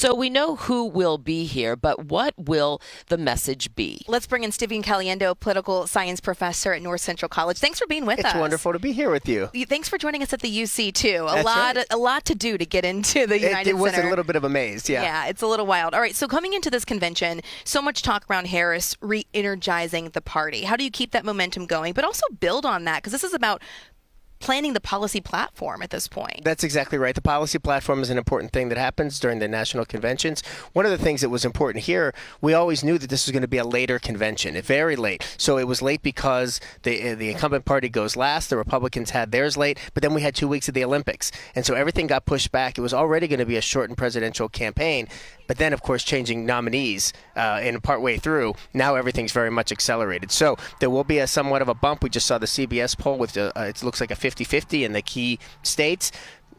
So we know who will be here, but what will the message be? Let's bring in Steven Caliendo, political science professor at North Central College. Thanks for being with us. It's wonderful to be here with you. Thanks for joining us at the UC too. Right. A lot to do to get into the United It was Center. a little bit of a maze, yeah. Yeah, it's a little wild. All right, so coming into this convention, so much talk around Harris re-energizing the party. How do you keep that momentum going, but also build on that? Because this is about planning the policy platform at this point. That's exactly right. The policy platform is an important thing that happens during the national conventions. One of the things that was important here, we always knew that this was going to be a later convention, very late. So it was late because the incumbent party goes last. The Republicans had theirs late, but then we had 2 weeks of the Olympics. And so everything got pushed back. It was already going to be a shortened presidential campaign. But then, of course, changing nominees in partway through, now everything's very much accelerated. So there will be somewhat of a bump. We just saw the CBS poll with it looks like a 50-50 in the key states.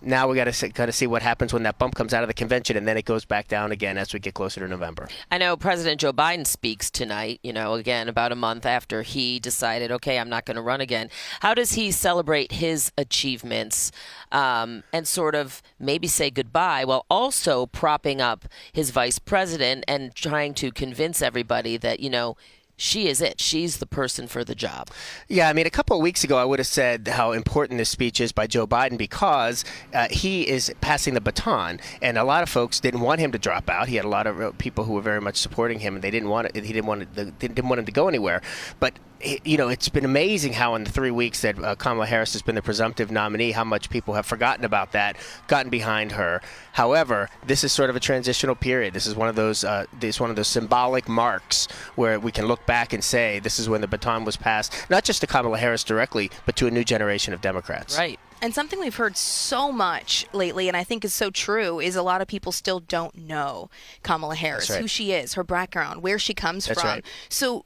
Now we got to see what happens when that bump comes out of the convention, and then it goes back down again as we get closer to November. I know President Joe Biden speaks tonight, again, about a month after he decided, okay, I'm not going to run again. How does he celebrate his achievements and sort of maybe say goodbye while also propping up his vice president and trying to convince everybody that, she is it. She's the person for the job. Yeah, I mean, a couple of weeks ago, I would have said how important this speech is by Joe Biden because he is passing the baton, and a lot of folks didn't want him to drop out. He had a lot of people who were very much supporting him, and they didn't want it. He didn't want him to go anywhere. But it's been amazing how in the 3 weeks that Kamala Harris has been the presumptive nominee, how much people have forgotten about that, gotten behind her. However, this is sort of a transitional period. This is one of those symbolic marks where we can look back and say this is when the baton was passed, not just to Kamala Harris directly, but to a new generation of Democrats. Right. And something we've heard so much lately, and I think is so true, is a lot of people still don't know Kamala Harris, That's right. Who she is, her background, where she comes That's from. right. So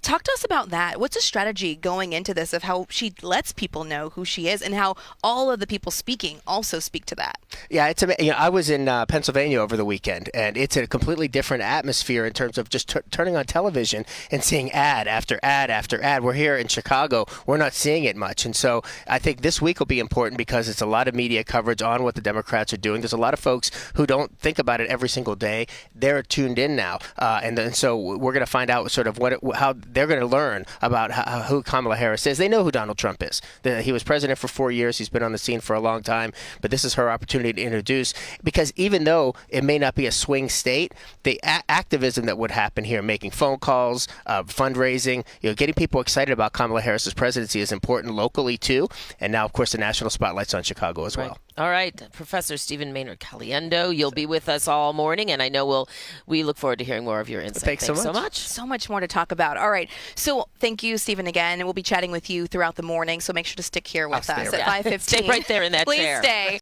talk to us about that. What's a strategy going into this of how she lets people know who she is and how all of the people speaking also speak to that? Yeah, I was in Pennsylvania over the weekend, and it's a completely different atmosphere in terms of just turning on television and seeing ad after ad after ad. We're here in Chicago. We're not seeing it much. And so I think this week will be important because it's a lot of media coverage on what the Democrats are doing. There's a lot of folks who don't think about it every single day. They're tuned in now. And so we're going to find out sort of how they're going to learn about who Kamala Harris is. They know who Donald Trump is. He was president for 4 years. He's been on the scene for a long time. But this is her opportunity to introduce, because even though it may not be a swing state, the activism that would happen here, making phone calls, fundraising, getting people excited about Kamala Harris's presidency is important locally too. And now, of course, the national spotlight's on Chicago as well. All right, Professor Steven Maynard Caliendo, you'll be with us all morning, and I know we look forward to hearing more of your insight. Thanks so much. So much more to talk about. All right, so thank you, Steven, again, and we'll be chatting with you throughout the morning, so make sure to stick here with us at 5:15. Stay right there in that chair. Please stay.